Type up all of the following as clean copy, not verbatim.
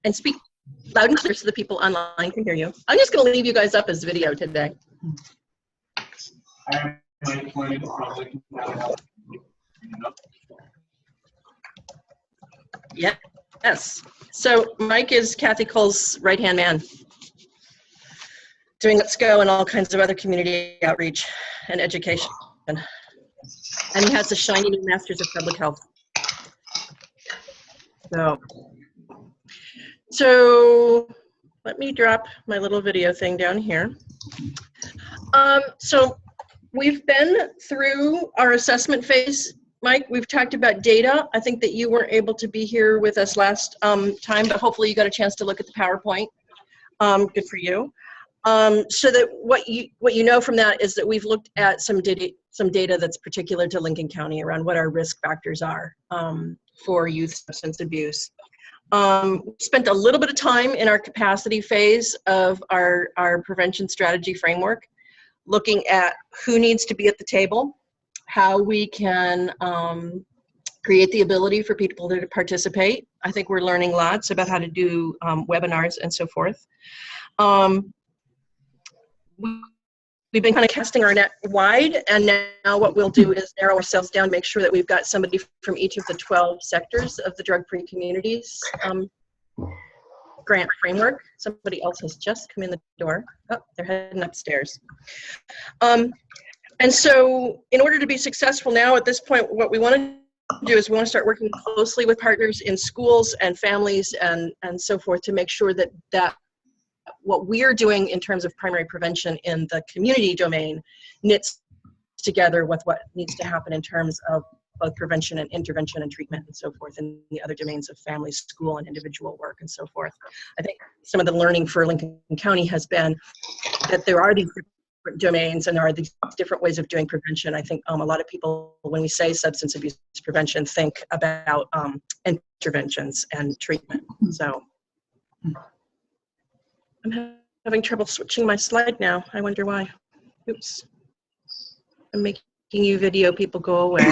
and speak loud and clear so the people online can hear you. I'm just going to leave you guys up as video today. Yes. So Mike is Kathy Cole's right-hand man, doing Let's Go and all kinds of other community outreach and education. And he has a shiny new Master's of Public Health. So let me drop my little video thing down here. So we've been through our assessment phase. Mike, we've talked about data. I think that you weren't able to be here with us last time, but hopefully you got a chance to look at the PowerPoint. Good for you. So that what you know from that is that we've looked at some data that's particular to Lincoln County around what our risk factors are for youth substance abuse. We spent a little bit of time in our capacity phase of our prevention strategy framework, looking at who needs to be at the table, how we can create the ability for people to participate. I think we're learning lots about how to do webinars and so forth. We've been kind of casting our net wide, and now what we'll do is narrow ourselves down, make sure that we've got somebody from each of the 12 sectors of the drug-free communities grant framework. Somebody else has just come in the door. Oh, they're heading upstairs. And so in order to be successful now at this point, what we want to do is we want to start working closely with partners in schools and families and so forth to make sure that what we're doing in terms of primary prevention in the community domain knits together with what needs to happen in terms of both prevention and intervention and treatment and so forth in the other domains of family, school, and individual work and so forth. I think some of the learning for Lincoln County has been that there are these different domains and there are these different ways of doing prevention. I think a lot of people, when we say substance abuse prevention, think about interventions and treatment. So I'm having trouble switching my slide now. I wonder why. Oops. I'm making you video people go away.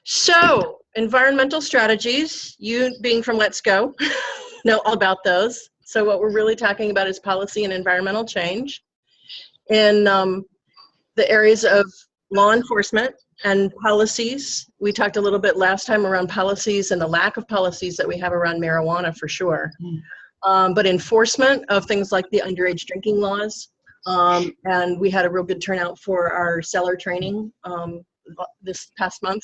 So environmental strategies, you being from Let's Go, know all about those. So what we're really talking about is policy and environmental change in the areas of law enforcement and policies. We talked a little bit last time around policies and the lack of policies that we have around marijuana for sure. But enforcement of things like the underage drinking laws. And we had a real good turnout for our seller training this past month,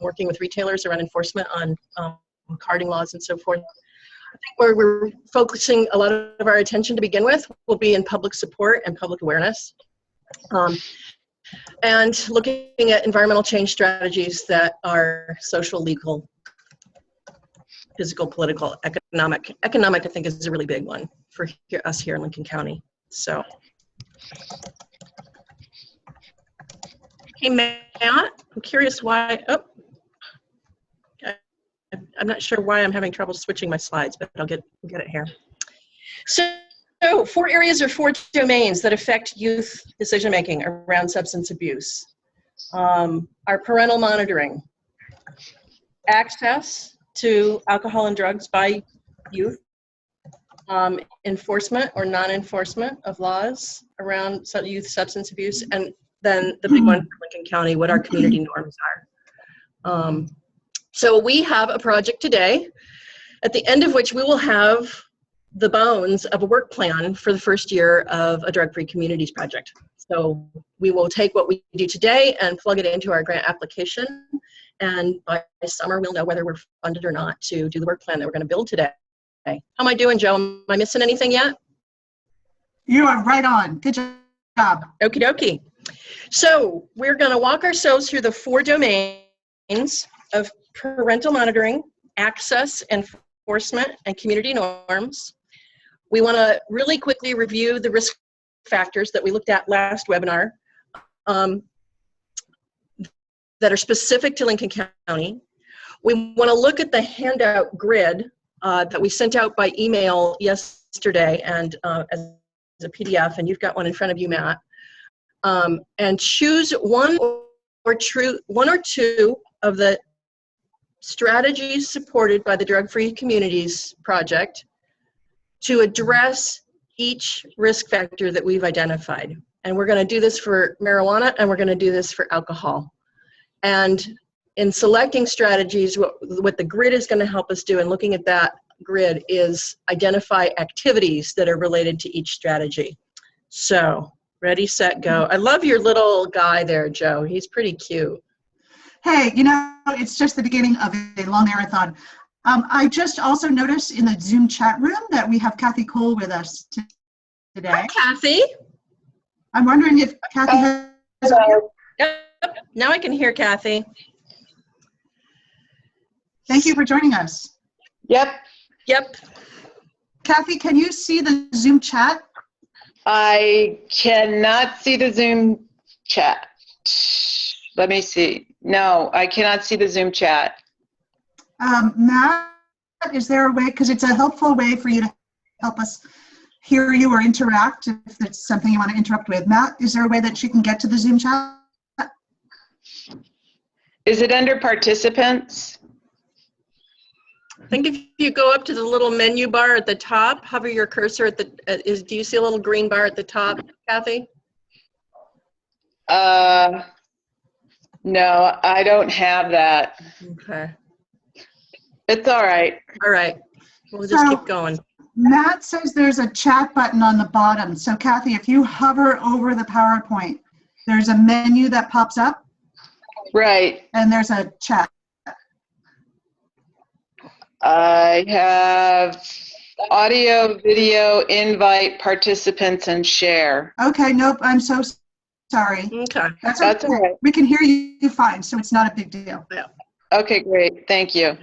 working with retailers around enforcement on carding laws and so forth. I think where we're focusing a lot of our attention to begin with will be in public support and public awareness. And looking at environmental change strategies that are social, legal, physical, political, economic. Economic, I think, is a really big one for us here in Lincoln County. So, hey, Matt, I'm curious why, I'm not sure why I'm having trouble switching my slides, but I'll get it here. So 4 areas or 4 domains that affect youth decision-making around substance abuse are parental monitoring, access to alcohol and drugs by youth, enforcement or non-enforcement of laws around youth substance abuse, and then the big one for Lincoln County, what our community norms are. So we have a project today, at the end of which we will have the bones of a work plan for the first year of a drug-free communities project. So we will take what we do today and plug it into our grant application, and by summer we'll know whether we're funded or not to do the work plan that we're going to build today. How am I doing, Joe? Am I missing anything yet? You are right on. Good job. Okie dokie. So we're going to walk ourselves through the 4 domains of parental monitoring, access, enforcement, and community norms. We want to really quickly review the risk factors that we looked at last webinar that are specific to Lincoln County. We want to look at the handout grid that we sent out by email yesterday and as a PDF, and you've got one in front of you, Matt, and choose one or two of the strategies supported by the Drug Free Communities Project to address each risk factor that we've identified. And we're going to do this for marijuana, and we're going to do this for alcohol. And in selecting strategies, what the grid is going to help us do, and looking at that grid, is identify activities that are related to each strategy. So, ready, set, go. I love your little guy there, Joe. He's pretty cute. Hey, you know, it's just the beginning of a long marathon. I just also noticed in the Zoom chat room that we have Kathy Cole with us today. Hi, Kathy. I'm wondering if Kathy has. Yep, now I can hear Kathy. Thank you for joining us. Yep, Kathy, can you see the Zoom chat? I cannot see the Zoom chat. Let me see. No, I cannot see the Zoom chat. Matt, is there a way, because it's a helpful way for you to help us hear you or interact if it's something you want to interrupt with. Matt, is there a way that she can get to the Zoom chat? Is it under participants? I think if you go up to the little menu bar at the top, hover your cursor at the, do you see a little green bar at the top, Kathy? No, I don't have that. Okay. It's all right. All right. We'll just keep going. Matt says there's a chat button on the bottom. So Kathy, if you hover over the PowerPoint, there's a menu that pops up. Right. And there's a chat. I have audio, video, invite, participants, and share. Okay, nope, I'm so sorry. Okay. That's That's okay. all right. We can hear you fine, so it's not a big deal. Okay, great. Thank you.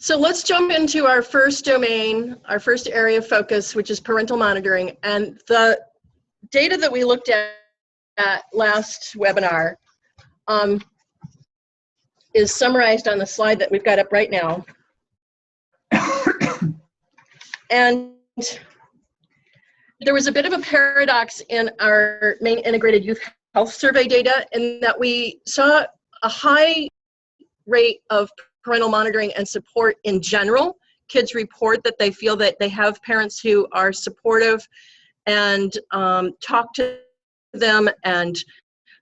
So let's jump into our first domain, our first area of focus, which is parental monitoring. And the data that we looked at last webinar is summarized on the slide that we've got up right now. And there was a bit of a paradox in our main integrated youth health survey data in that we saw a high rate of parental monitoring and support in general. Kids report that they feel that they have parents who are supportive and talk to them and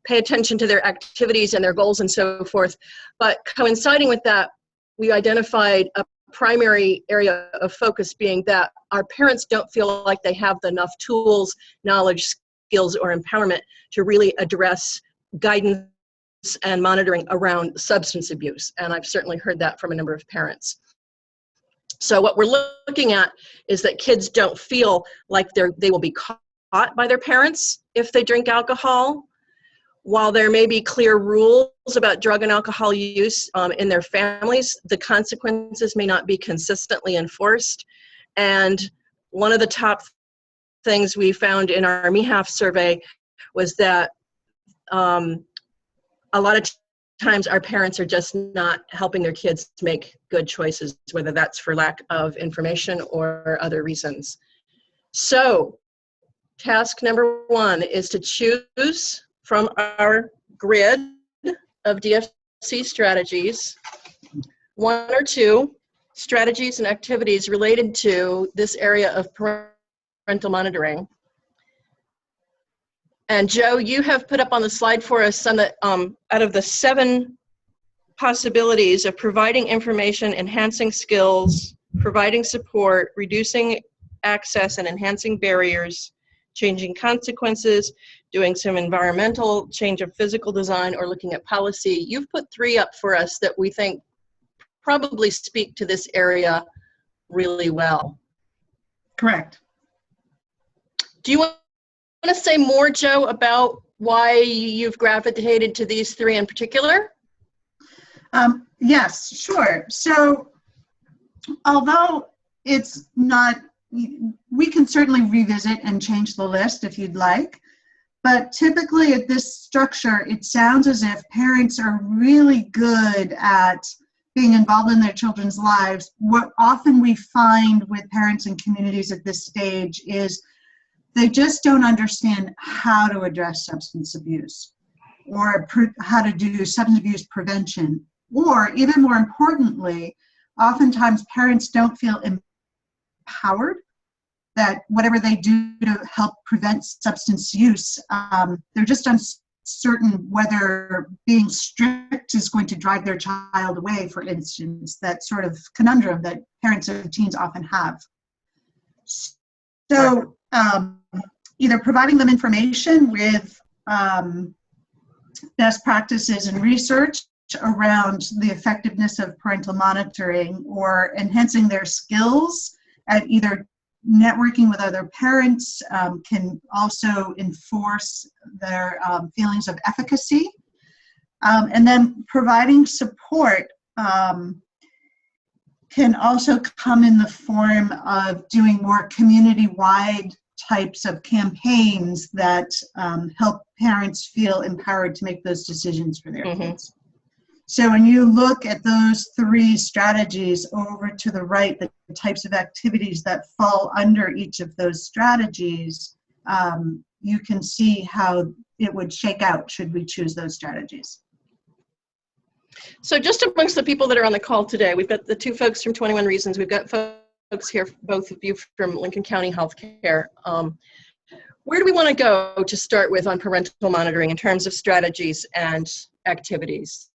pay attention to their activities and their goals and so forth. But coinciding with that, we identified a primary area of focus being that our parents don't feel like they have enough tools, knowledge, skills, or empowerment to really address guidance and monitoring around substance abuse. And I've certainly heard that from a number of parents. So what we're looking at is that kids don't feel like they will be caught by their parents if they drink alcohol. While there may be clear rules about drug and alcohol use in their families, the consequences may not be consistently enforced. And one of the top things we found in our MEHAF survey was that a lot of times our parents are just not helping their kids make good choices, whether that's for lack of information or other reasons. So task number 1 is to choose from our grid of DFC strategies 1 or 2 strategies and activities related to this area of parental monitoring. And Joe, you have put up on the slide for us some that, out of the 7 possibilities of providing information, enhancing skills, providing support, reducing access and enhancing barriers, changing consequences, doing some environmental change of physical design, or looking at policy. You've put 3 up for us that we think probably speak to this area really well. Correct. Do you want to say more, Joe, about why you've gravitated to these 3 in particular? Yes, sure. So although it's not, we can certainly revisit and change the list if you'd like, but typically at this structure, it sounds as if parents are really good at being involved in their children's lives. What often we find with parents and communities at this stage is they just don't understand how to address substance abuse. or how to do substance abuse prevention. Or even more importantly, oftentimes parents don't feel empowered that whatever they do to help prevent substance use, they're just uncertain whether being strict is going to drive their child away, for instance, that sort of conundrum that parents of teens often have. So either providing them information with best practices and research around the effectiveness of parental monitoring, or enhancing their skills at either networking with other parents can also enforce their feelings of efficacy. And then providing support can also come in the form of doing more community-wide types of campaigns that help parents feel empowered to make those decisions for their kids. So when you look at those three strategies over to the right, the types of activities that fall under each of those strategies, you can see how it would shake out should we choose those strategies. So just amongst the people that are on the call today, we've got the two folks from 21 Reasons. We've got folks here, both of you from Lincoln County Healthcare. Where do we want to go to start with on parental monitoring in terms of strategies and activities?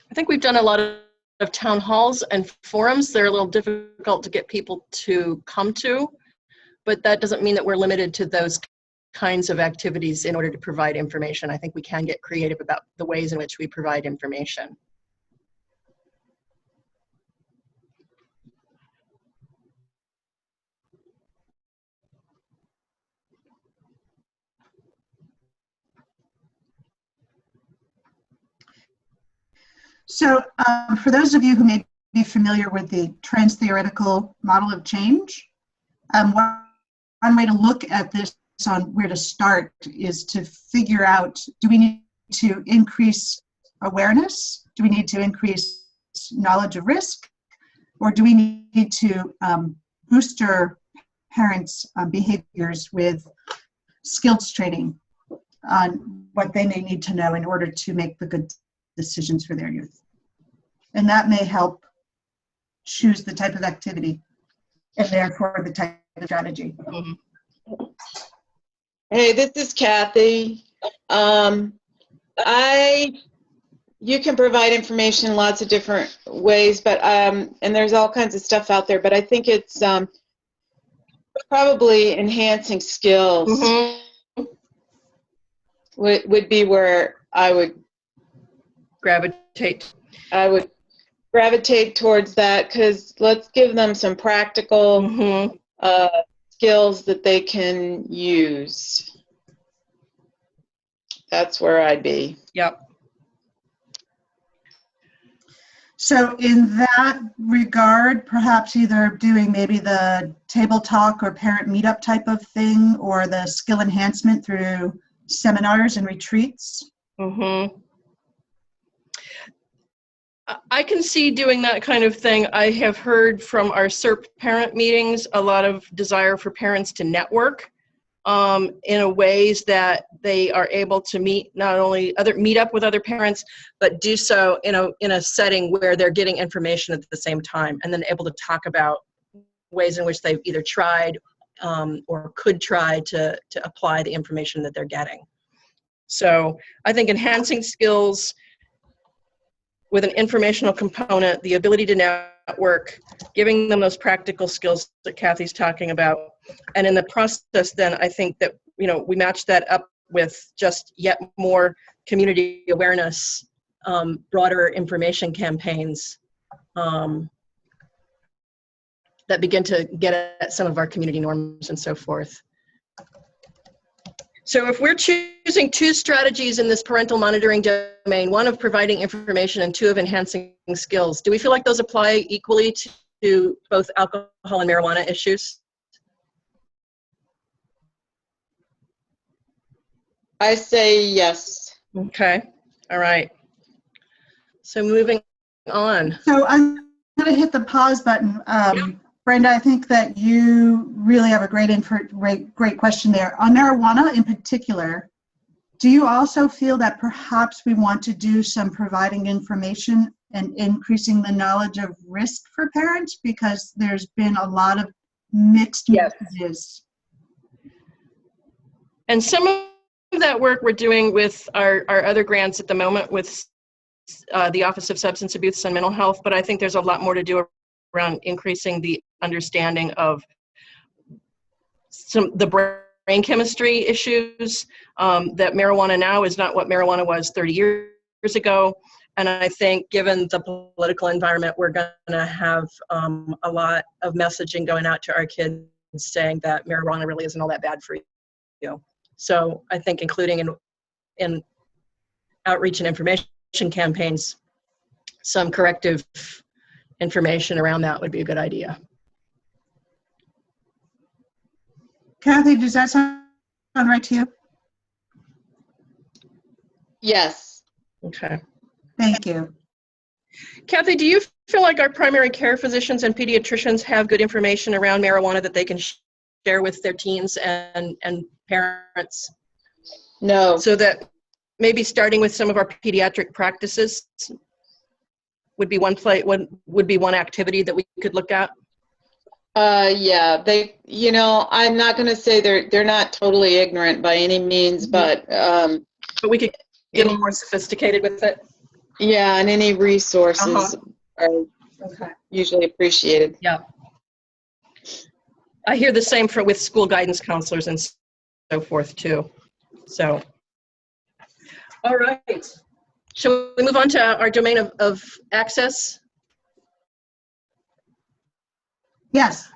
I think we've done a lot of town halls and forums. They're a little difficult to get people to come to, but that doesn't mean that we're limited to those kinds of activities in order to provide information. I think we can get creative about the ways in which we provide information. So for those of you who may be familiar with the trans-theoretical model of change, one way to look at this on where to start is to figure out, do we need to increase awareness? Do we need to increase knowledge of risk? Or do we need to booster parents' behaviors with skills training on what they may need to know in order to make the good decisions for their youth? And that may help choose the type of activity and therefore the type of strategy. Hey, this is Kathy. You can provide information in lots of different ways, but and there's all kinds of stuff out there, but I think it's probably enhancing skills would be where I would gravitate towards that, because let's give them some practical skills that they can use. That's where I'd be. Yep. So in that regard, perhaps either doing maybe the table talk or parent meetup type of thing, or the skill enhancement through seminars and retreats. I can see doing that kind of thing. I have heard from our SERP parent meetings a lot of desire for parents to network in a ways that they are able to meet not only meet up with other parents, but do so in a setting where they're getting information at the same time, and then able to talk about ways in which they've either tried or could try to apply the information that they're getting. So I think enhancing skills with an informational component, the ability to network, giving them those practical skills that Kathy's talking about. And in the process, then I think that, we match that up with just yet more community awareness, broader information campaigns that begin to get at some of our community norms and so forth. So if we're choosing two strategies in this parental monitoring domain, one of providing information and two of enhancing skills, do we feel like those apply equally to both alcohol and marijuana issues? I say yes. Okay, all right. So moving on. So I'm going to hit the pause button. Brenda, I think that you really have a great question there. On marijuana in particular, do you also feel that perhaps we want to do some providing information and increasing the knowledge of risk for parents? Because there's been a lot of mixed Yes. messages. And some of that work we're doing with our other grants at the moment with the Office of Substance Abuse and Mental Health, but I think there's a lot more to do around increasing the understanding of the brain chemistry issues, that marijuana now is not what marijuana was 30 years ago. And I think given the political environment, we're going to have a lot of messaging going out to our kids saying that marijuana really isn't all that bad for you. So I think including in outreach and information campaigns, some corrective information around that would be a good idea. Kathy, does that sound right to you? Yes. Okay. Thank you. Kathy, do you feel like our primary care physicians and pediatricians have good information around marijuana that they can share with their teens and parents? No. So that maybe starting with some of our pediatric practices would be would be one activity that we could look at? Yeah, I'm not going to say they're not totally ignorant by any means, but we could get a little more sophisticated with it. Yeah, and any resources are usually appreciated. Yeah. I hear the same with school guidance counselors and so forth too. So, all right. Shall we move on to our domain of access? Yes,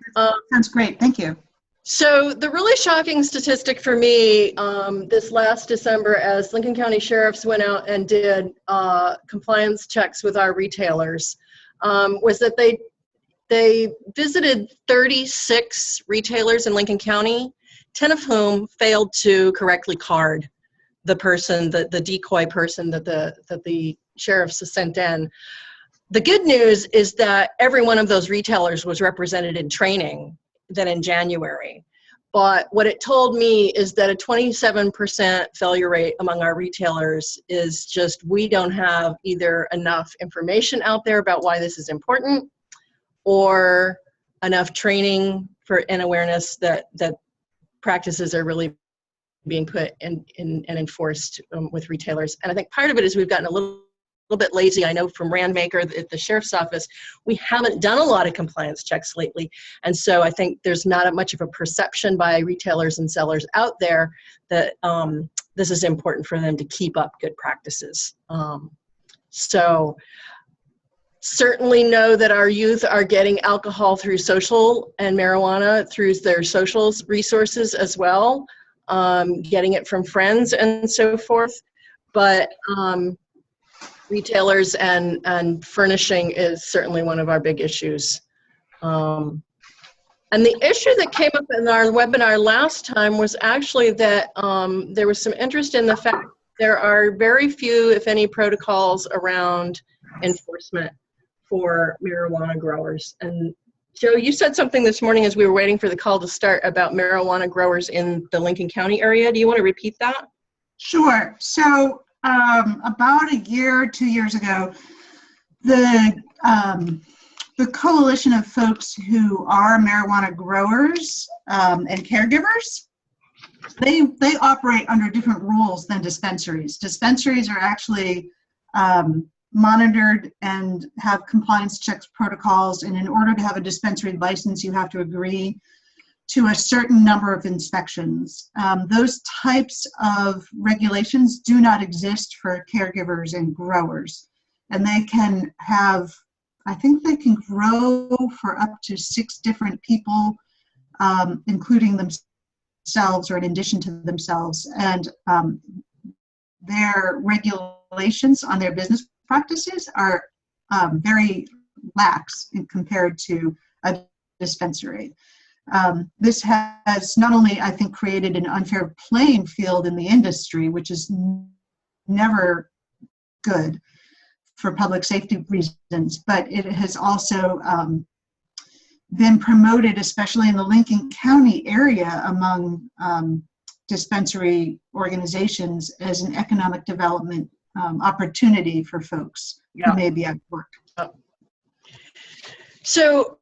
sounds great. Thank you. So the really shocking statistic for me this last December, as Lincoln County sheriffs went out and did compliance checks with our retailers, was that they visited 36 retailers in Lincoln County, 10 of whom failed to correctly card the person, the decoy person that the sheriffs sent in. The good news is that every one of those retailers was represented in training then in January. But what it told me is that a 27% failure rate among our retailers is just, we don't have either enough information out there about why this is important or enough training and awareness that practices are really being put in and enforced with retailers. And I think part of it is we've gotten a little bit lazy. I know from Randmaker at the sheriff's office, we haven't done a lot of compliance checks lately. And so I think there's not much of a perception by retailers and sellers out there that this is important for them to keep up good practices. So certainly know that our youth are getting alcohol through social and marijuana through their social resources as well, getting it from friends and so forth. But retailers and furnishing is certainly one of our big issues. And the issue that came up in our webinar last time was actually that there was some interest in the fact there are very few, if any, protocols around enforcement for marijuana growers. And Joe, you said something this morning as we were waiting for the call to start about marijuana growers in the Lincoln County area. Do you want to repeat that? Sure. So about a year, 2 years ago, the coalition of folks who are marijuana growers and caregivers, they operate under different rules than dispensaries. Dispensaries are actually monitored and have compliance checks protocols, and in order to have a dispensary license, you have to agree to a certain number of inspections. Those types of regulations do not exist for caregivers and growers. And they can have, I think they can grow for up to 6 different people, including themselves or in addition to themselves. And their regulations on their business practices are very lax compared to a dispensary. This has not only, I think, created an unfair playing field in the industry, which is never good for public safety reasons, but it has also been promoted, especially in the Lincoln County area among dispensary organizations, as an economic development opportunity for folks who may be out of work. So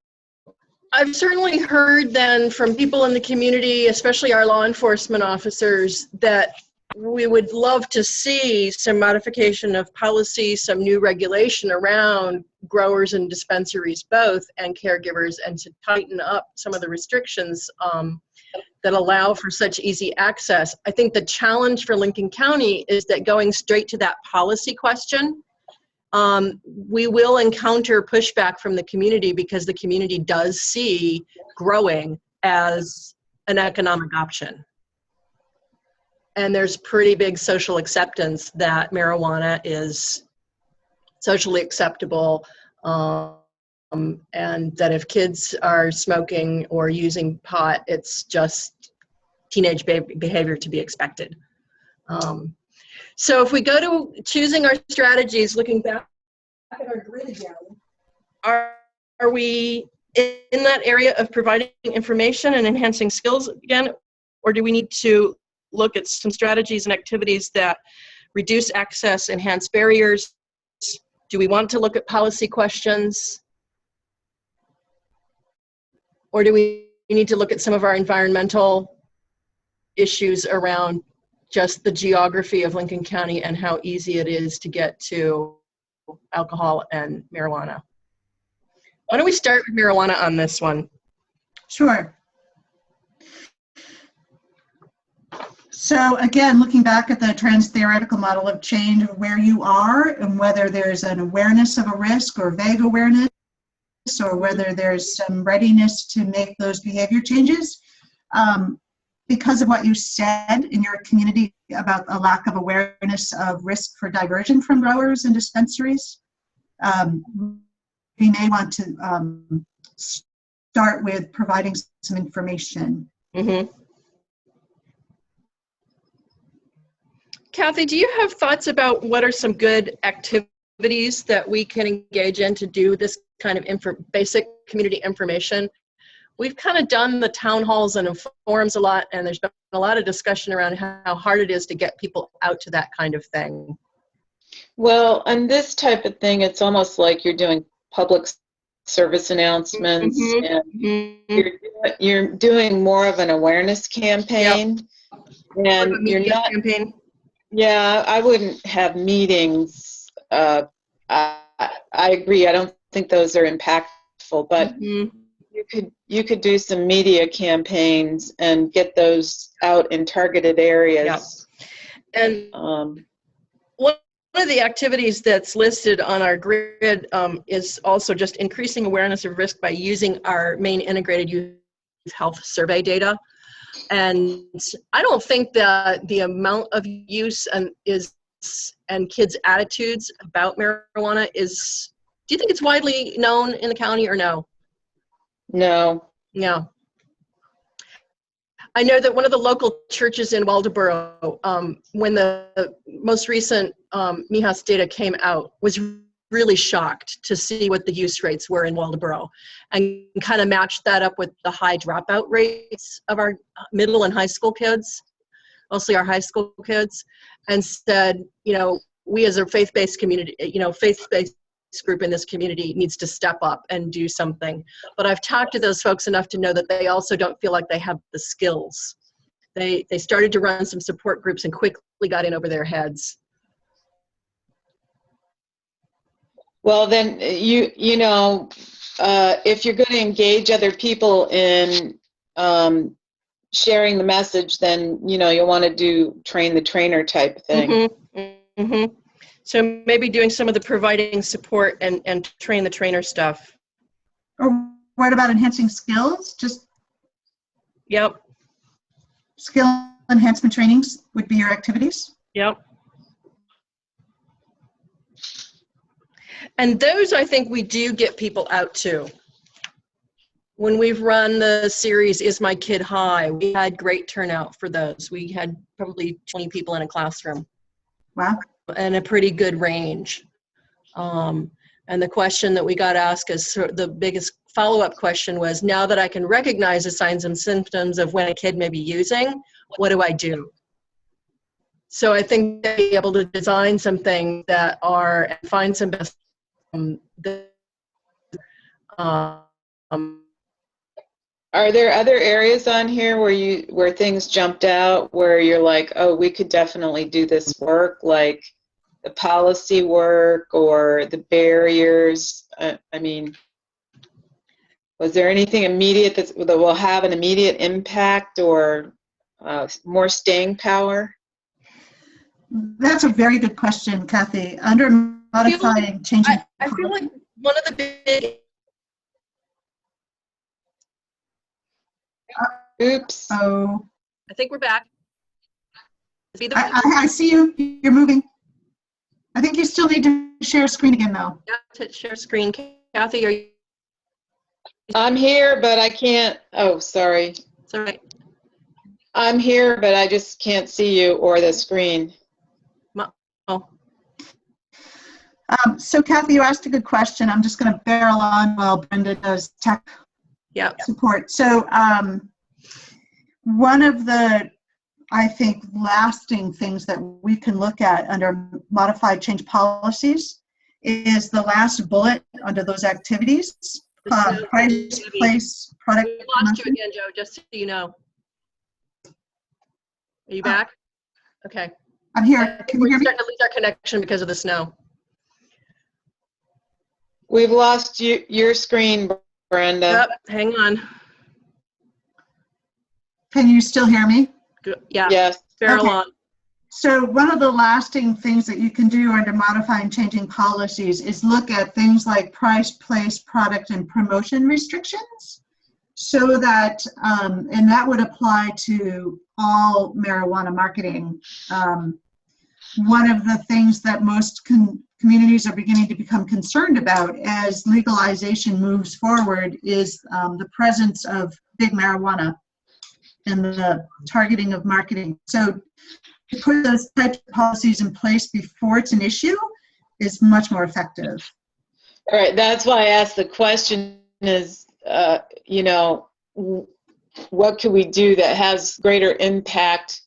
I've certainly heard then from people in the community, especially our law enforcement officers, that we would love to see some modification of policy, some new regulation around growers and dispensaries both, and caregivers, and to tighten up some of the restrictions that allow for such easy access. I think the challenge for Lincoln County is that going straight to that policy question, we will encounter pushback from the community because the community does see growing as an economic option. And there's pretty big social acceptance that marijuana is socially acceptable, and that if kids are smoking or using pot, it's just teenage behavior to be expected. So if we go to choosing our strategies, looking back at our grid again, are we in that area of providing information and enhancing skills again, or do we need to look at some strategies and activities that reduce access, enhance barriers? Do we want to look at policy questions? Or do we need to look at some of our environmental issues around just the geography of Lincoln County and how easy it is to get to alcohol and marijuana? Why don't we start with marijuana on this one? Sure. So again, looking back at the trans-theoretical model of change of where you are and whether there's an awareness of a risk or vague awareness, or whether there's some readiness to make those behavior changes. Because of what you said in your community about a lack of awareness of risk for diversion from growers and dispensaries, we may want to start with providing some information. Mm-hmm. Kathy, do you have thoughts about what are some good activities that we can engage in to do this kind of basic community information? We've kind of done the town halls and forums a lot, and there's been a lot of discussion around how hard it is to get people out to that kind of thing. Well, on this type of thing, it's almost like you're doing public service announcements, Mm-hmm. and Mm-hmm. you're doing more of an awareness campaign. Yep. And you're not. Campaign. Yeah, I wouldn't have meetings. I agree. I don't think those are impactful, but you could do some media campaigns and get those out in targeted areas. Yeah. And one of the activities that's listed on our grid is also just increasing awareness of risk by using our main integrated youth health survey data. And I don't think that the amount of use and kids' attitudes about marijuana is, do you think it's widely known in the county or no? No. No. I know that one of the local churches in Waldoboro, when the most recent MIHAS data came out, was really shocked to see what the use rates were in Waldoboro, and kind of matched that up with the high dropout rates of our middle and high school kids, mostly our high school kids, and said, we as a faith-based community, faith-based group in this community needs to step up and do something. But I've talked to those folks enough to know that they also don't feel like they have the skills. They started to run some support groups and quickly got in over their heads. Well, then, if you're going to engage other people in sharing the message, then, you'll want to do train the trainer type thing. Mm-hmm. Mm-hmm. So maybe doing some of the providing support and train the trainer stuff. Or what about enhancing skills? Yep. Skill enhancement trainings would be your activities? Yep. And those, I think, we do get people out to. When we've run the series, Is My Kid High, we had great turnout for those. We had probably 20 people in a classroom. Wow. And a pretty good range. And the question that we got asked is the biggest follow-up question was, now that I can recognize the signs and symptoms of when a kid may be using, what do I do? So I think to be able to design some things that are, and find some best, Are there other areas on here where things jumped out, where you're like, oh, we could definitely do this work, like the policy work or the barriers? I mean, was there anything immediate that will have an immediate impact or more staying power? That's a very good question, Kathy. Under modifying, changing. I feel like one of the big. Oops. Oh. I think we're back. I see you. You're moving. I think you still need to share screen again, though. Yeah, to share screen. Kathy, are you? I'm here, but I can't. Oh, sorry. It's all right. I'm here, but I just can't see you or the screen. Oh. So Kathy, you asked a good question. I'm just going to barrel on while Brenda does tech support. So one of the, I think, lasting things that we can look at under modified change policies is the last bullet under those activities. Price, place, product. We lost you again, Joe, just so you know. Are you back? Okay. I'm here. Can you hear me? We're starting to lose our connection because of the snow. We've lost your screen, Brenda. Yep, hang on. Can you still hear me? Good. Yeah. Yes. Barrel Okay. on. So one of the lasting things that you can do under modifying changing policies is look at things like price, place, product, and promotion restrictions, so that, and that would apply to all marijuana marketing. One of the things that most communities are beginning to become concerned about as legalization moves forward is the presence of big marijuana and the targeting of marketing. So to put those types of policies in place before it's an issue is much more effective. All right, that's why I asked the question is, you know, what can we do that has greater impact?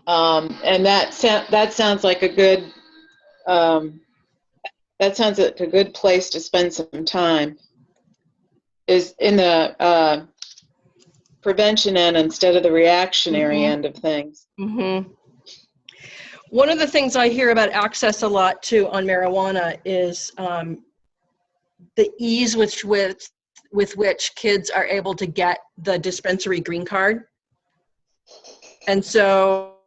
And that sounds like a good, that sounds like a good place to spend some time, is in the prevention end instead of the reactionary end of things. Mm-hmm. One of the things I hear about access a lot too on marijuana is the ease with which kids are able to get the dispensary green card. And so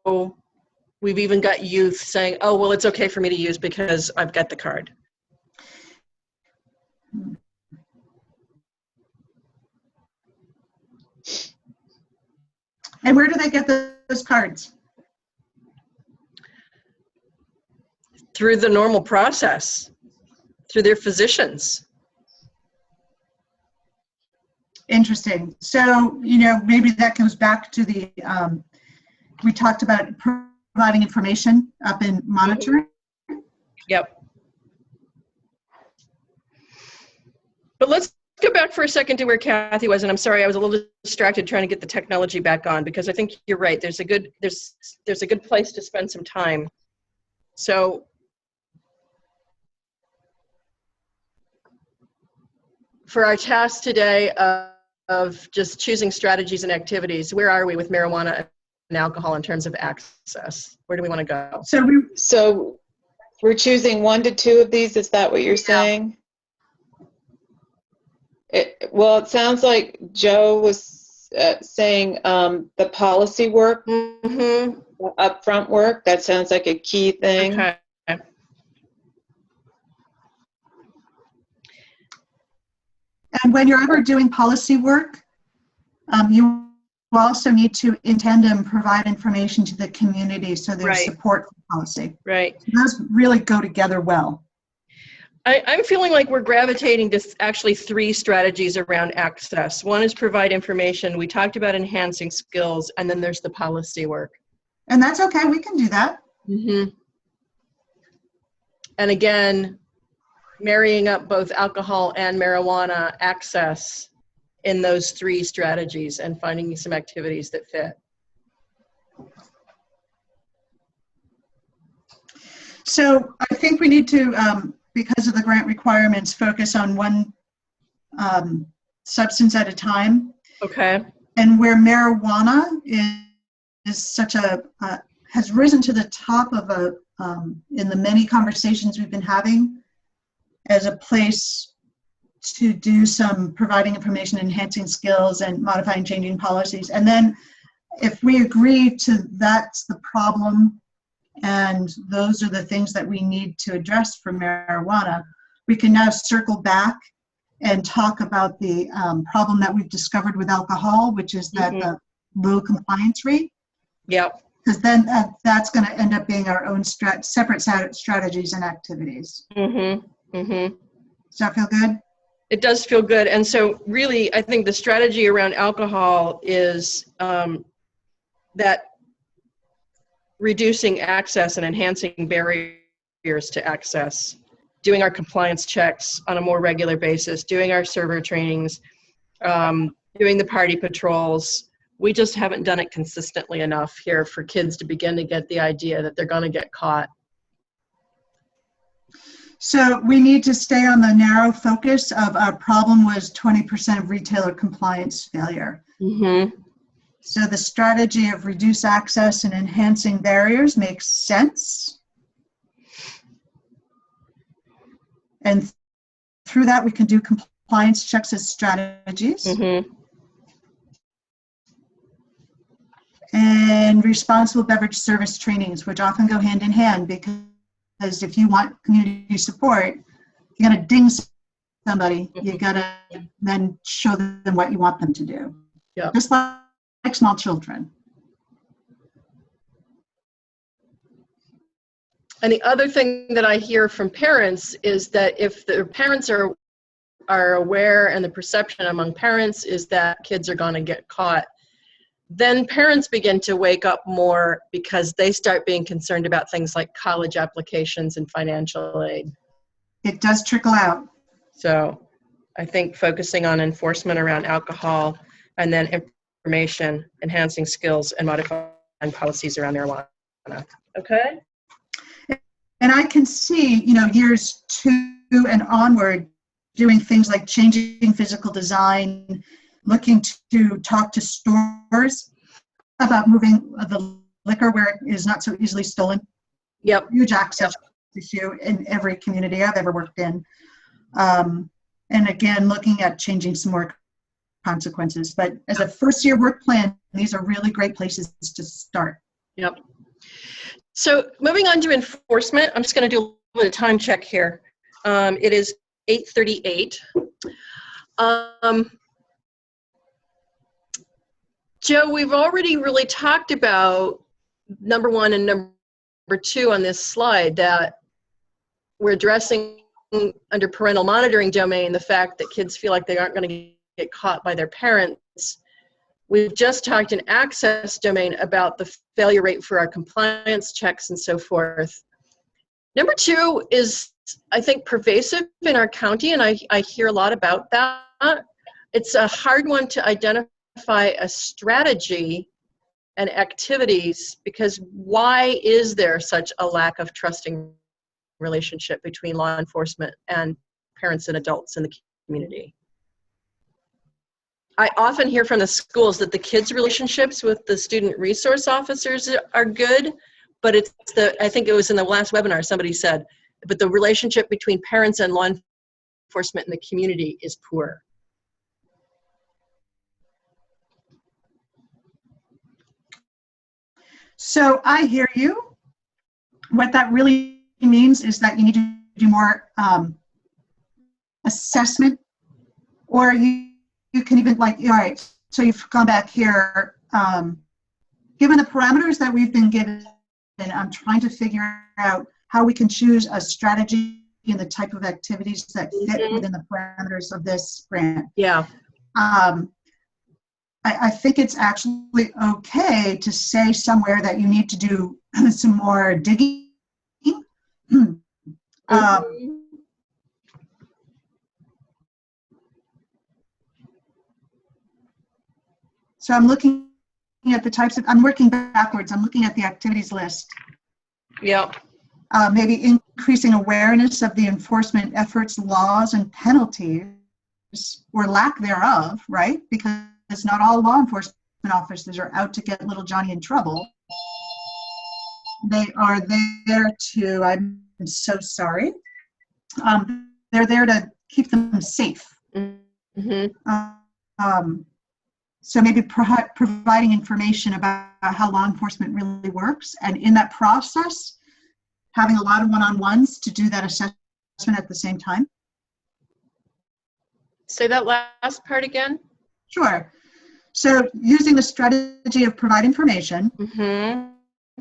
we've even got youth saying, oh, well, it's okay for me to use because I've got the card. And where do they get those cards? Through the normal process, through their physicians. Interesting. So, you know, maybe that comes back to the, we talked about providing information up in monitoring. Yep. But let's go back for a second to where Kathy was, and I'm sorry, I was a little distracted trying to get the technology back on, because I think you're right. There's a good place to spend some time. So for our task today of just choosing strategies and activities, where are we with marijuana and alcohol in terms of access? Where do we want to go? So we're choosing 1 to 2 of these. Is that what you're saying? Well, it sounds like Joe was saying the policy work, upfront work. That sounds like a key thing. Okay. And when you're ever doing policy work, you also need to in tandem provide information to the community so there's support for policy. Right. So those really go together well. I'm feeling like we're gravitating to actually 3 strategies around access. One is provide information. We talked about enhancing skills, and then there's the policy work. And that's okay. We can do that. Mm-hmm. And again, marrying up both alcohol and marijuana access in those 3 strategies and finding some activities that fit. So I think we need to, because of the grant requirements, focus on one substance at a time. Okay. And where marijuana is such a, has risen to the top of in the many conversations we've been having as a place to do some providing information, enhancing skills, and modifying, changing policies. And then if we agree to that's the problem and those are the things that we need to address for marijuana, we can now circle back and talk about the problem that we've discovered with alcohol, which is that the low compliance rate. Yep. Because then that's going to end up being our own separate strategies and activities. Mm-hmm. Mm-hmm. Does that feel good? It does feel good. And so really, I think the strategy around alcohol is that reducing access and enhancing barriers to access, doing our compliance checks on a more regular basis, doing our server trainings, doing the party patrols. We just haven't done it consistently enough here for kids to begin to get the idea that they're going to get caught. So we need to stay on the narrow focus of our problem was 20% of retailer compliance failure. Mm-hmm. So the strategy of reduce access and enhancing barriers makes sense. And through that, we can do compliance checks as strategies. Mm-hmm. And responsible beverage service trainings, which often go hand in hand, because if you want community support, you got to ding somebody. You got to then show them what you want them to do. Yeah. Just like small children. And the other thing that I hear from parents is that if their parents are aware, and the perception among parents is that kids are going to get caught, then parents begin to wake up more because they start being concerned about things like college applications and financial aid. It does trickle out. So I think focusing on enforcement around alcohol and then information, enhancing skills, and modifying policies around marijuana. Okay? And I can see, years 2 and onward, doing things like changing physical design, looking to talk to stores about moving the liquor where it is not so easily stolen. Yep. Huge access issue in every community I've ever worked in. And again, looking at changing some more consequences. But as a first-year work plan, these are really great places to start. Yep. So moving on to enforcement, I'm just going to do a little bit of time check here. It is 8:38. Joe, we've already really talked about number 1 and number 2 on this slide, that we're addressing under parental monitoring domain the fact that kids feel like they aren't going to get caught by their parents. We've just talked in access domain about the failure rate for our compliance checks and so forth. Number 2 is, I think, pervasive in our county, and I hear a lot about that. It's a hard one to identify a strategy and activities, because why is there such a lack of trusting relationship between law enforcement and parents and adults in the community? I often hear from the schools that the kids' relationships with the student resource officers are good, but I think it was in the last webinar somebody said, but the relationship between parents and law enforcement in the community is poor. So I hear you. What that really means is that you need to do more assessment, or you can even, like, all right, so you've gone back here, given the parameters that we've been given, and I'm trying to figure out how we can choose a strategy and the type of activities that fit within the parameters of this grant. Yeah. I think it's actually okay to say somewhere that you need to do some more digging. So I'm looking at the types of, I'm working backwards. I'm looking at the activities list. Yep. Maybe increasing awareness of the enforcement efforts, laws, and penalties, or lack thereof, right? Because not all law enforcement officers are out to get little Johnny in trouble. They are there to, I'm so sorry, they're there to keep them safe. Mm-hmm. So maybe providing information about how law enforcement really works, and in that process, having a lot of one-on-ones to do that assessment at the same time. Say that last part again. Sure. So using the strategy of provide information, Mm-hmm.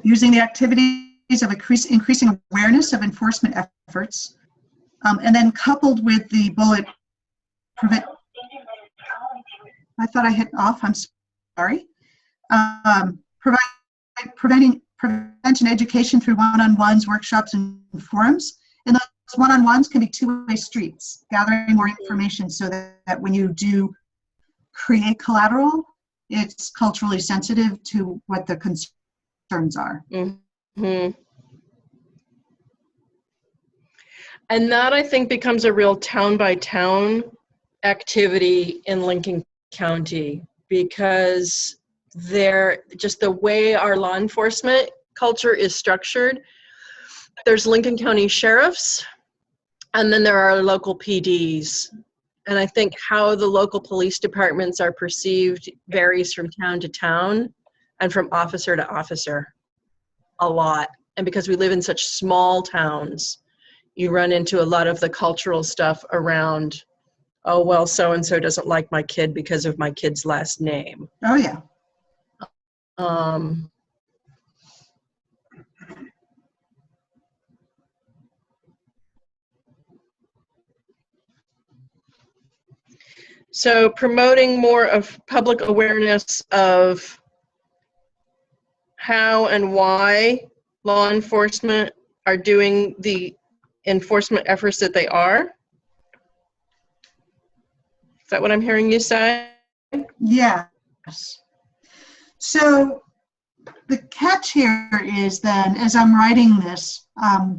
using the activities of increasing awareness of enforcement efforts, and then coupled with the bullet prevent. I thought I hit off. I'm sorry. Prevention education through one-on-ones, workshops, and forums. And those one-on-ones can be two-way streets, gathering more information so that when you do create collateral, it's culturally sensitive to what the concerns are. Mm-hmm. And that, I think, becomes a real town-by-town activity in Lincoln County, because just the way our law enforcement culture is structured, there's Lincoln County sheriffs, and then there are local PDs. And I think how the local police departments are perceived varies from town to town and from officer to officer a lot. And because we live in such small towns, you run into a lot of the cultural stuff around, oh, well, so-and-so doesn't like my kid because of my kid's last name. Oh, yeah. So promoting more of public awareness of how and why law enforcement are doing the enforcement efforts that they are. Is that what I'm hearing you say? Yes. So the catch here is then, as I'm writing this,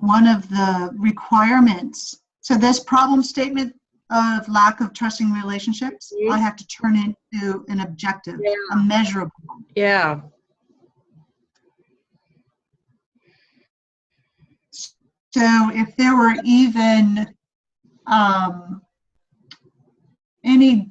one of the requirements, so this problem statement of lack of trusting relationships, I have to turn into an objective, a measurable. Yeah. So if there were even any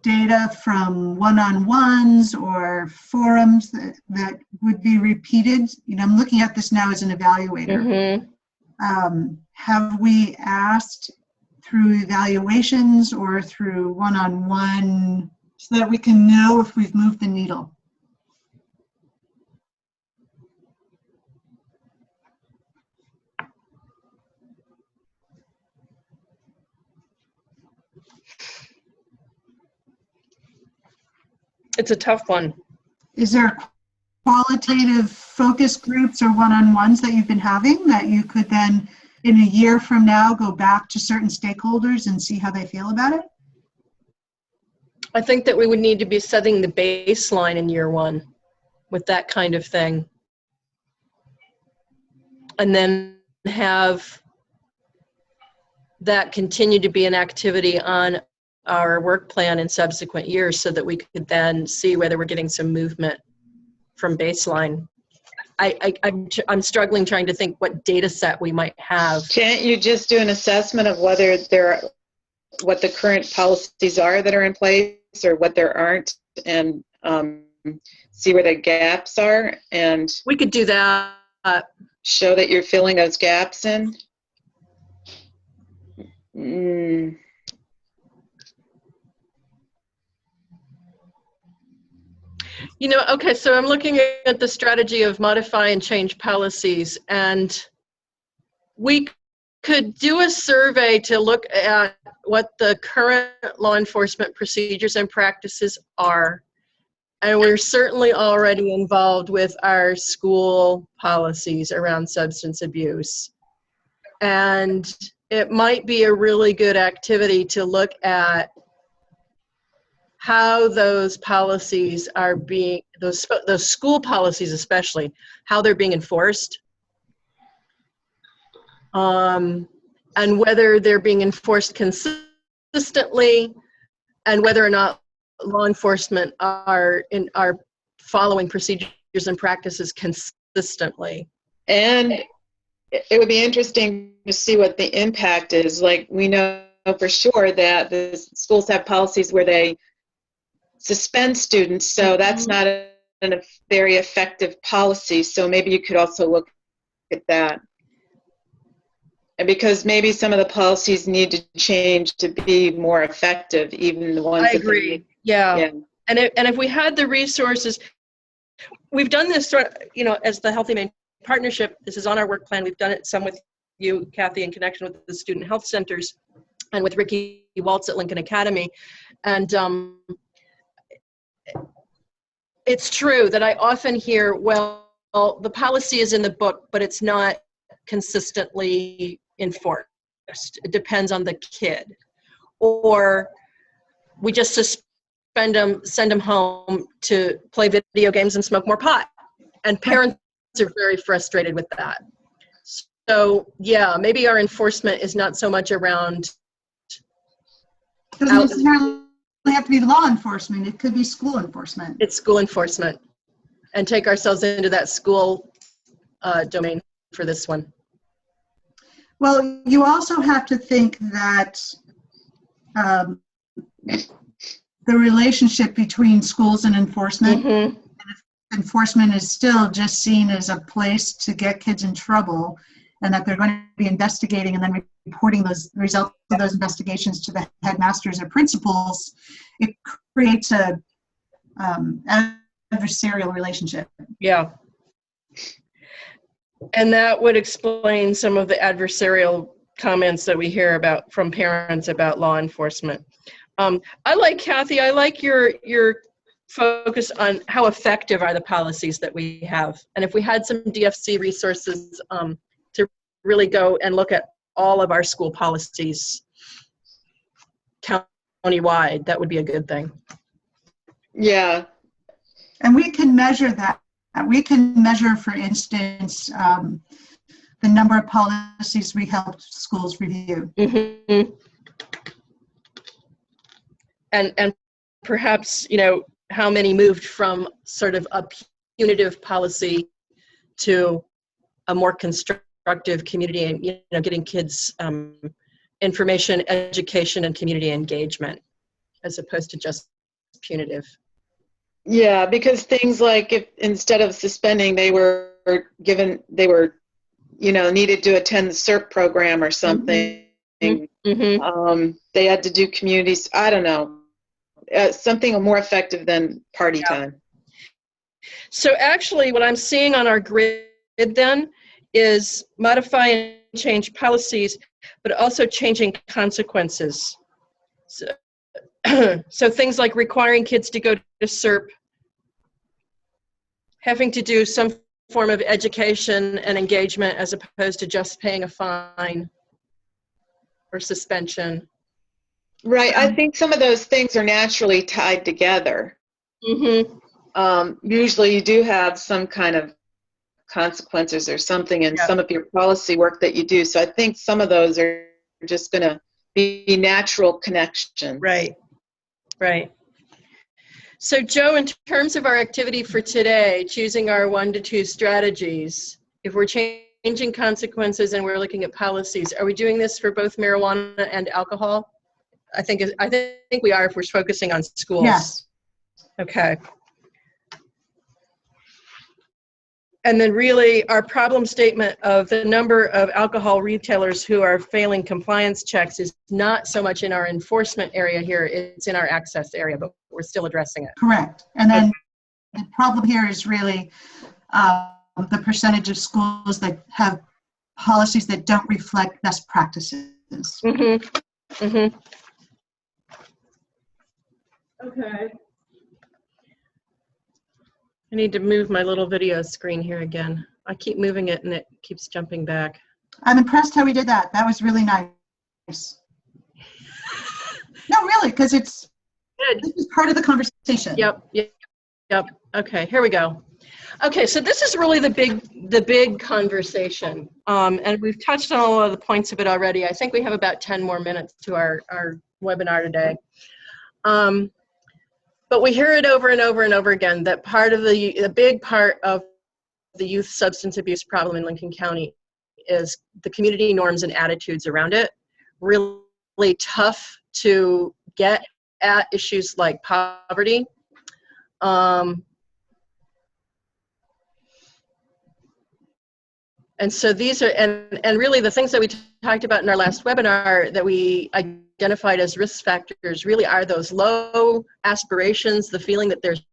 data from one-on-ones or forums that would be repeated, I'm looking at this now as an evaluator. Mm-hmm. Have we asked through evaluations or through one-on-one so that we can know if we've moved the needle? It's a tough one. Is there qualitative focus groups or one-on-ones that you've been having that you could then, in a year from now, go back to certain stakeholders and see how they feel about it? I think that we would need to be setting the baseline in year one with that kind of thing. And then have that continue to be an activity on our work plan in subsequent years so that we could then see whether we're getting some movement from baseline. I'm struggling trying to think what data set we might have. Can't you just do an assessment of what the current policies are that are in place or what there aren't, and see where the gaps are, and We could do that. show that you're filling those gaps in? Okay, so I'm looking at the strategy of modify and change policies, and we could do a survey to look at what the current law enforcement procedures and practices are. And we're certainly already involved with our school policies around substance abuse. And it might be a really good activity to look at how those policies are being, those school policies especially, how they're being enforced. And whether they're being enforced consistently, and whether or not law enforcement are following procedures and practices consistently. And it would be interesting to see what the impact is. Like, we know for sure that the schools have policies where they suspend students, so that's not a very effective policy. So maybe you could also look at that. And because maybe some of the policies need to change to be more effective, even the ones I agree. Yeah. And if we had the resources, we've done this as the Healthy Maine Partnership. This is on our work plan. We've done it some with you, Kathy, in connection with the student health centers, and with Ricky Waltz at Lincoln Academy. And it's true that I often hear, well, the policy is in the book, but it's not consistently enforced. It depends on the kid. Or we just suspend them, send them home to play video games and smoke more pot. And parents are very frustrated with that. So yeah, maybe our enforcement is not so much around. It doesn't necessarily have to be law enforcement. It could be school enforcement. It's school enforcement, and take ourselves into that school domain for this one. Well, you also have to think that the relationship between schools and enforcement, Mm-hmm. enforcement is still just seen as a place to get kids in trouble, and that they're going to be investigating and then reporting those results of those investigations to the headmasters or principals. It creates a adversarial relationship. Yeah. And that would explain some of the adversarial comments that we hear about from parents about law enforcement. Kathy, I like your focus on how effective are the policies that we have. And if we had some DFC resources to really go and look at all of our school policies countywide, that would be a good thing. Yeah. And we can measure that. We can measure, for instance, the number of policies we helped schools review. Mm-hmm. And perhaps, how many moved from sort of a punitive policy to a more constructive community and, getting kids information, education, and community engagement, as opposed to just punitive. Yeah, because things like if instead of suspending, they were needed to attend the CERP program or something. Mm-hmm. They had to do communities. I don't know, something more effective than party time. So actually, what I'm seeing on our grid then is modify and change policies, but also changing consequences. So things like requiring kids to go to CERP, having to do some form of education and engagement as opposed to just paying a fine or suspension. Right. I think some of those things are naturally tied together. Mm-hmm. Usually you do have some kind of consequences or something in some of your policy work that you do. So I think some of those are just going to be natural connections. Right. So Joe, in terms of our activity for today, choosing our 1 to 2 strategies, if we're changing consequences and we're looking at policies, are we doing this for both marijuana and alcohol? I think we are if we're focusing on schools. Yes. Okay. And then really our problem statement of the number of alcohol retailers who are failing compliance checks is not so much in our enforcement area here, it's in our access area, but we're still addressing it. Correct. And then the problem here is really the percentage of schools that have policies that don't reflect best practices. Mm-hmm. Mm-hmm. Okay. I need to move my little video screen here again. I keep moving it and it keeps jumping back. I'm impressed how we did that. That was really nice. No, really, because it's Good. This is part of the conversation. Yep. Okay, here we go. Okay, so this is really the big conversation, and we've touched on all of the points of it already. I think we have about 10 more minutes to our webinar today. But we hear it over and over and over again that part of the big part of the youth substance abuse problem in Lincoln County is the community norms and attitudes around it. Really tough to get at issues like poverty. And so these are, and really the things that we talked about in our last webinar that we identified as risk factors really are those low aspirations, the feeling that there's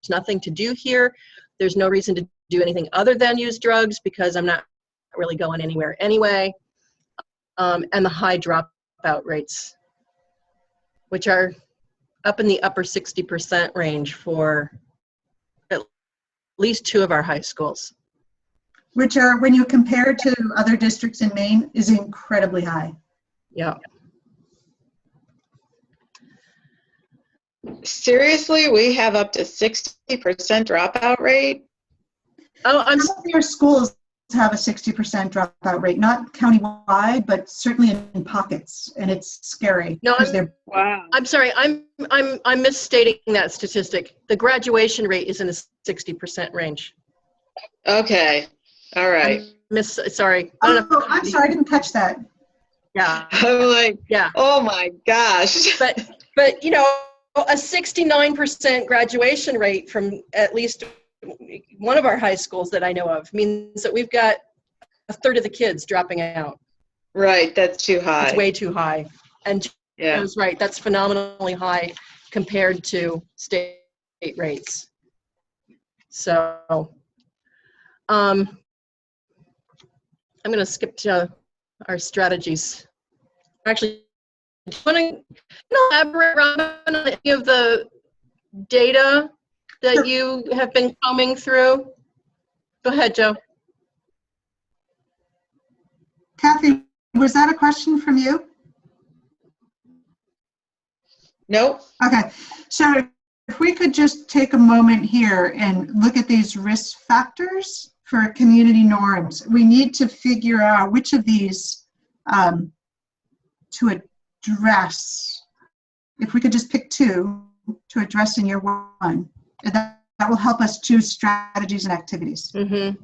nothing to do here, there's no reason to do anything other than use drugs because I'm not really going anywhere anyway, and the high dropout rates, which are up in the upper 60% range for at least 2 of our high schools. Which are, when you compare to other districts in Maine, is incredibly high. Yeah. Seriously, we have up to 60% dropout rate? Oh, I'm Some of your schools have a 60% dropout rate, not countywide, but certainly in pockets, and it's scary. No, because they're Wow. I'm sorry. I'm misstating that statistic. The graduation rate is in the 60% range. Okay. All right. Sorry. Oh, I'm sorry, I didn't catch that. Yeah. I'm like, Yeah. oh my gosh. But you know, a 69% graduation rate from at least one of our high schools that I know of means that we've got a third of the kids dropping out. Right, that's too high. It's way too high. And Yeah. Joe's right, that's phenomenally high compared to state rates. So, I'm going to skip to our strategies. Actually, do you want to elaborate, Robin, on any of the data that you have been combing through? Go ahead, Joe. Kathy, was that a question from you? Nope. Okay, so if we could just take a moment here and look at these risk factors for community norms. We need to figure out which of these to address. If we could just pick 2 to address in year 1, that will help us choose strategies and activities. Mm-hmm.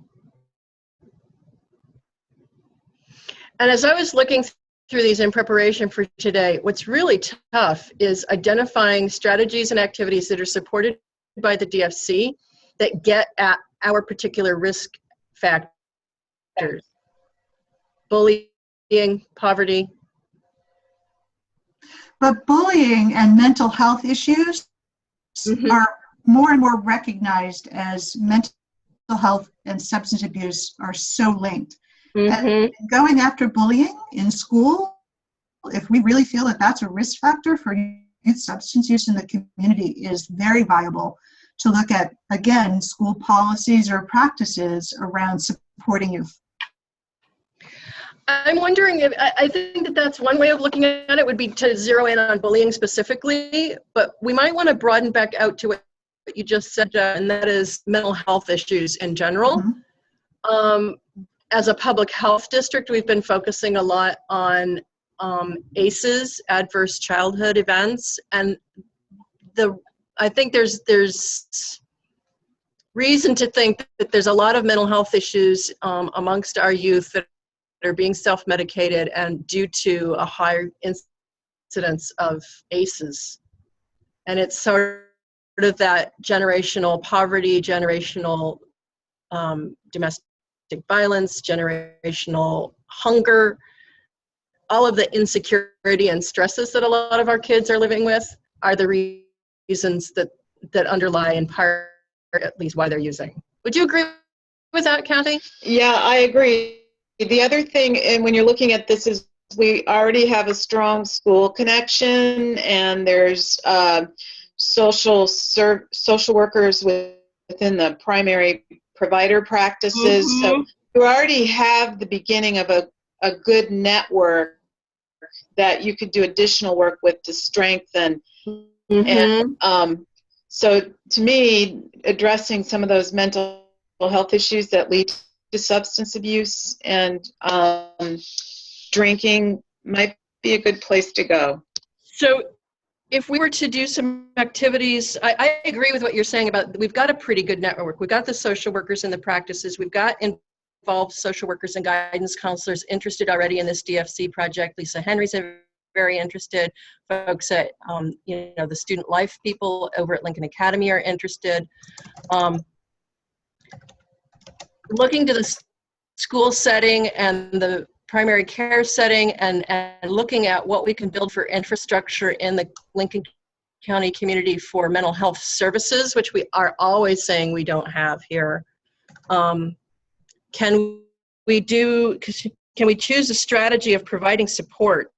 And as I was looking through these in preparation for today, what's really tough is identifying strategies and activities that are supported by the DFC that get at our particular risk factors. Bullying, poverty. But bullying and mental health issues are more and more recognized as mental health and substance abuse are so linked. And going after bullying in school, if we really feel that that's a risk factor for youth substance use in the community, is very viable to look at, again, school policies or practices around supporting youth. I'm wondering if, I think that that's one way of looking at it would be to zero in on bullying specifically, but we might want to broaden back out to what you just said, and that is mental health issues in general. As a public health district, we've been focusing a lot on ACEs, adverse childhood events, and I think there's reason to think that there's a lot of mental health issues amongst our youth that are being self-medicated and due to a higher incidence of ACEs. And it's sort of that generational poverty, generational domestic violence, generational hunger, all of the insecurity and stresses that a lot of our kids are living with are the reasons that underlie in part at least why they're using. Would you agree with that, Kathy? Yeah, I agree. The other thing, and when you're looking at this, is we already have a strong school connection, and there's social workers within the primary provider practices. So you already have the beginning of a good network that you could do additional work with to strengthen Mm-hmm. And so to me, addressing some of those mental health issues that lead to substance abuse and drinking might be a good place to go. So if we were to do some activities, I agree with what you're saying about, we've got a pretty good network. We've got the social workers and the practices. We've got involved social workers and guidance counselors interested already in this DFC project. Lisa Henry's very interested. Folks at, the student life people over at Lincoln Academy are interested. Looking to the school setting and the primary care setting and looking at what we can build for infrastructure in the Lincoln County community for mental health services, which we are always saying we don't have here. Can we choose a strategy of providing support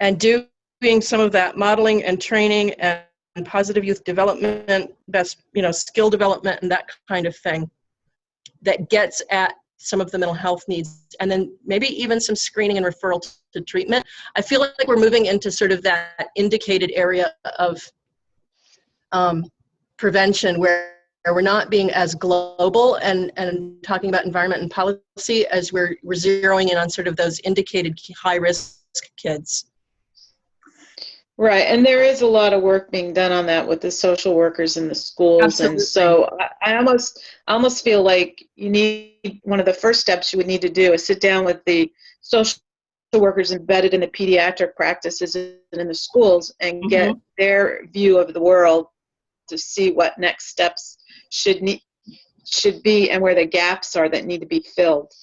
and doing some of that modeling and training and positive youth development, best, skill development and that kind of thing that gets at some of the mental health needs, and then maybe even some screening and referral to treatment. I feel like we're moving into sort of that indicated area of prevention where we're not being as global and talking about environment and policy as we're zeroing in on sort of those indicated high-risk kids. Right, and there is a lot of work being done on that with the social workers in the schools. Absolutely. And so I almost feel like you need, one of the first steps you would need to do is sit down with the social workers embedded in the pediatric practices and in the schools and get their view of the world to see what next steps should be and where the gaps are that need to be filled.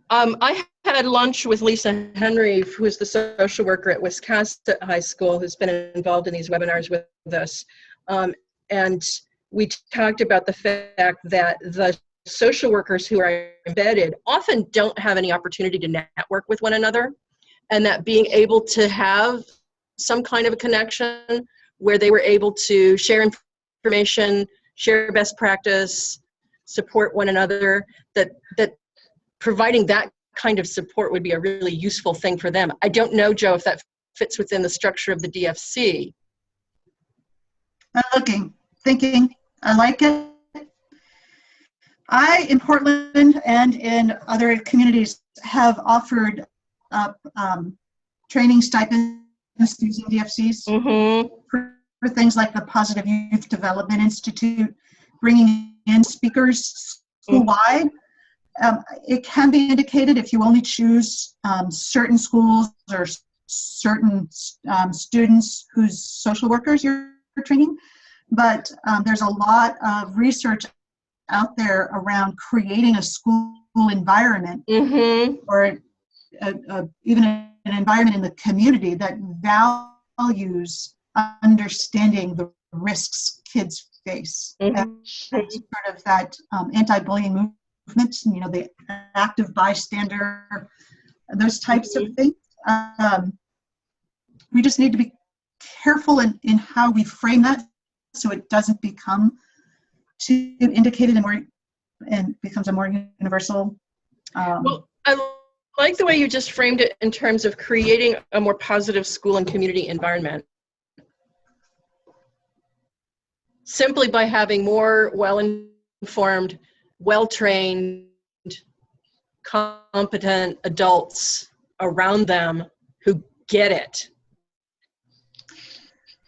I had lunch with Lisa Henry, who is the social worker at Wiscasset High School, who's been involved in these webinars with us. And we talked about the fact that the social workers who are embedded often don't have any opportunity to network with one another, and that being able to have some kind of a connection where they were able to share information, share best practice, support one another, that providing that kind of support would be a really useful thing for them. I don't know, Joe, if that fits within the structure of the DFC. I'm thinking, I like it. In Portland and in other communities, have offered up training stipends using DFCs for things like the Positive Youth Development Institute, bringing in speakers school-wide. It can be indicated if you only choose certain schools or certain students whose social workers you're training, but there's a lot of research out there around creating a school environment or even an environment in the community that values understanding the risks kids face. And sort of that anti-bullying movement, the active bystander, those types of things. We just need to be careful in how we frame that so it doesn't become too indicated and becomes a more universal. Well, I like the way you just framed it in terms of creating a more positive school and community environment. Simply by having more well-informed, well-trained, competent adults around them who get it.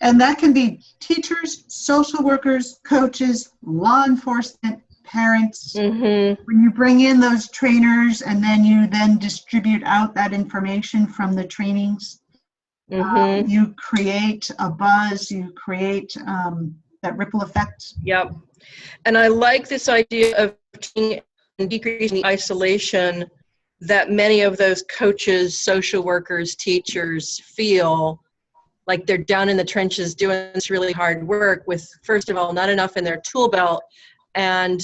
And that can be teachers, social workers, coaches, law enforcement, parents. When you bring in those trainers and then you distribute out that information from the trainings, you create a buzz, you create that ripple effect. Yep. And I like this idea of decreasing the isolation that many of those coaches, social workers, teachers feel like they're down in the trenches doing this really hard work with, first of all, not enough in their tool belt and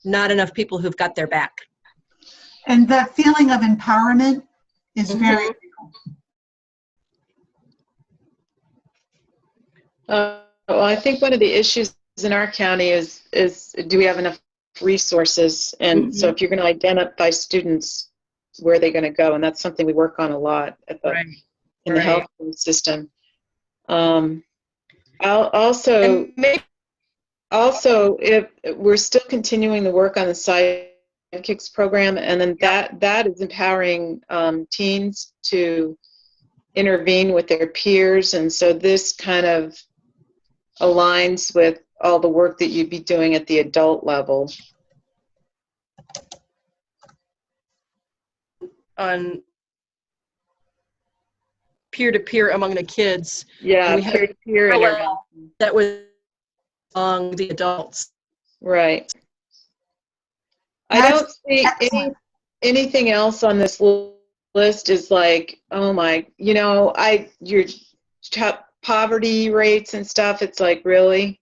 not enough people who've got their back. And that feeling of empowerment is very well, I think one of the issues in our county is do we have enough resources? And so if you're going to identify students where they're going to go, and that's something we work on a lot at the Right. in the Right. health system. I'll also And maybe if we're still continuing the work on the Sidekicks program, and then that is empowering teens to intervene with their peers, and so this kind of aligns with all the work that you'd be doing at the adult level. on peer-to-peer among the kids. Yeah, We had peer-to-peer parallel intervention. that was among the adults. Right. I That's don't see excellent. anything else on this list is like, oh my, your poverty rates and stuff. It's like, really?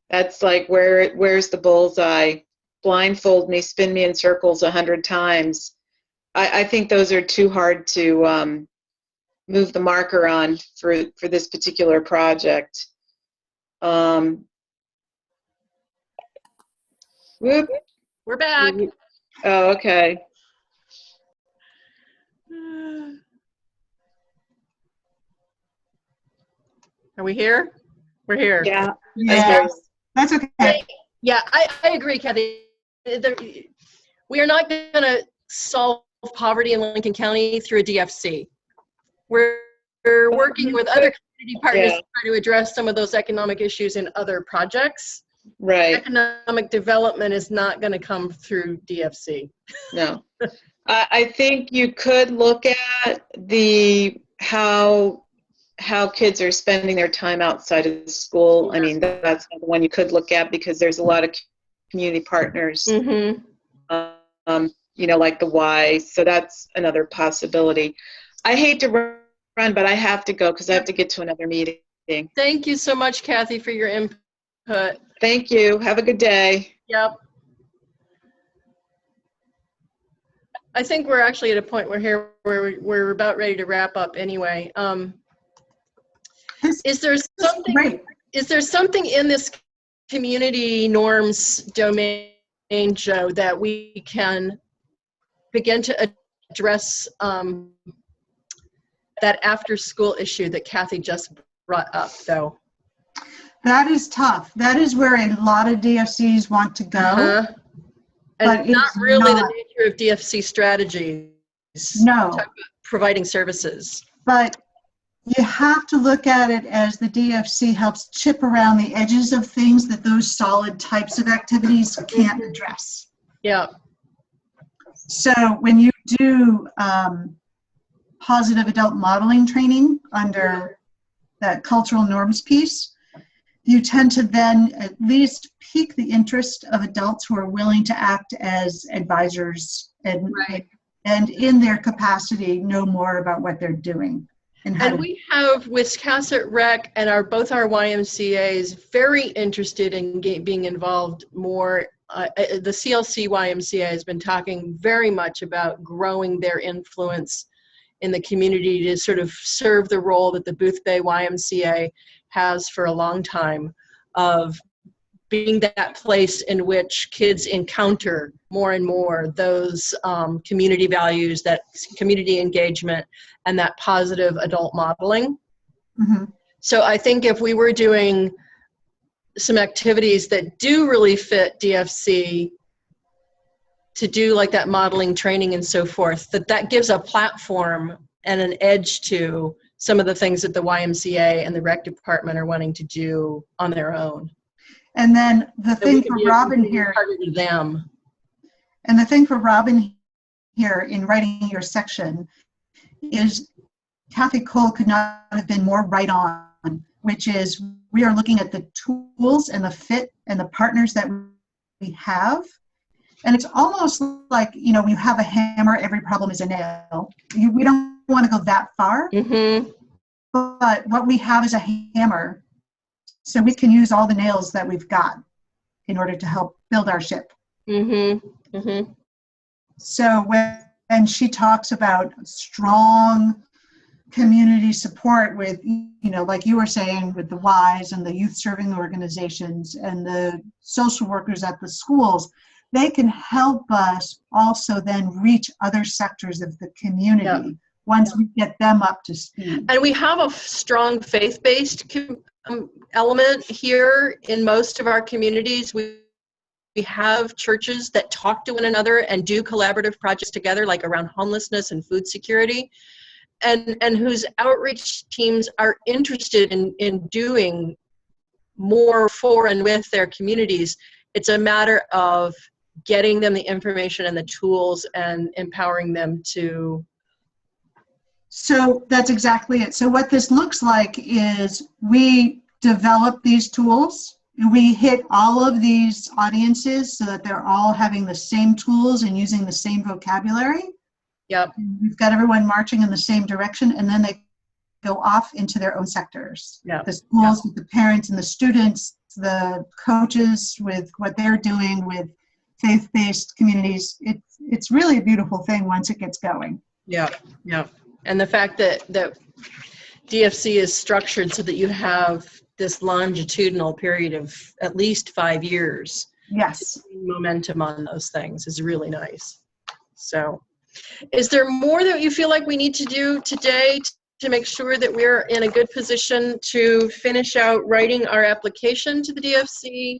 That's like, where's the bullseye? Blindfold me, spin me in circles 100 times. I think those are too hard to move the marker on for this particular project. Whoop. We're back. Oh, okay. Are we here? We're here. Yeah. Yeah, that's okay. Yeah, I agree, Kathy. We are not going to solve poverty in Lincoln County through a DFC. We're working with other community partners to try to address some of those economic issues in other projects. Right. Economic development is not going to come through DFC. No. I think you could look at how kids are spending their time outside of school. I mean, that's the one you could look at because there's a lot of community partners, Mm-hmm. Like the Y. So that's another possibility. I hate to run, but I have to go because I have to get to another meeting. Thank you so much, Kathy, for your input. Thank you. Have a good day. Yep. I think we're actually at a point where we're about ready to wrap up anyway. Is there something? Great. Is there something in this community norms domain, Joe, that we can begin to address that after-school issue that Kathy just brought up, though? That is tough. That is where a lot of DFCs want to go. And But not it's really not. the nature of DFC strategies. No. Talk about providing services. But you have to look at it as the DFC helps chip around the edges of things that those solid types of activities can't address. Yeah. So when you do positive adult modeling training under that cultural norms piece, you tend to then at least pique the interest of adults who are willing to act as advisors and in their capacity know more about what they're doing. And we have Wiscasset Rec and both our YMCAs very interested in being involved more. The CLC YMCA has been talking very much about growing their influence in the community to sort of serve the role that the Boothbay YMCA has for a long time of being that place in which kids encounter more and more those community values, that community engagement, and that positive adult modeling. Mm-hmm. So I think if we were doing some activities that do really fit DFC to do like that modeling training and so forth, that gives a platform and an edge to some of the things that the YMCA and the rec department are wanting to do on their own. And then the So we thing can for be a Robin here, partner to them. and the thing for Robin here in writing your section is Kathy Cole could not have been more right on, which is we are looking at the tools and the fit and the partners that we have. And it's almost like, when you have a hammer, every problem is a nail. We don't want to go that far, Mm-hmm. but what we have is a hammer, so we can use all the nails that we've got in order to help build our ship. Mm-hmm. Mm-hmm. So when she talks about strong community support with, like you were saying, with the Ys and the youth serving organizations and the social workers at the schools, they can help us also then reach other sectors of the community once we get them up to speed. And we have a strong faith-based element here in most of our communities. We have churches that talk to one another and do collaborative projects together, like around homelessness and food security, and whose outreach teams are interested in doing more for and with their communities. It's a matter of getting them the information and the tools and empowering them to. So that's exactly it. So what this looks like is we develop these tools, and we hit all of these audiences so that they're all having the same tools and using the same vocabulary. Yep. We've got everyone marching in the same direction, and then they go off into their own sectors. Yep. The schools with the parents and the students, the coaches with what they're doing with faith-based communities. It's really a beautiful thing once it gets going. Yeah, yeah. And the fact that DFC is structured so that you have this longitudinal period of at least 5 years. Yes. Momentum on those things is really nice. So is there more that you feel like we need to do today to make sure that we're in a good position to finish out writing our application to the DFC?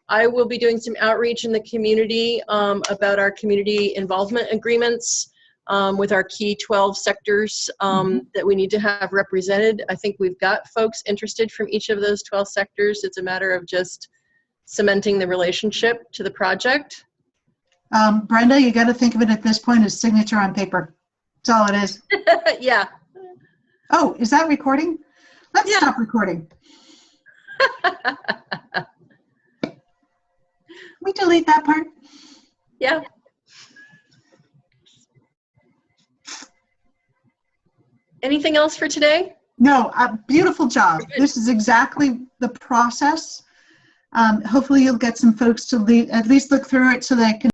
I will be doing some outreach in the community about our community involvement agreements with our key 12 sectors that we need to have represented. I think we've got folks interested from each of those 12 sectors. It's a matter of just cementing the relationship to the project. Brenda, you got to think of it at this point as signature on paper. That's all it is. Yeah. Oh, is that recording? Let's stop recording. We delete that part? Yeah. Anything else for today? No, beautiful job. This is exactly the process. Hopefully you'll get some folks to at least look through it so they can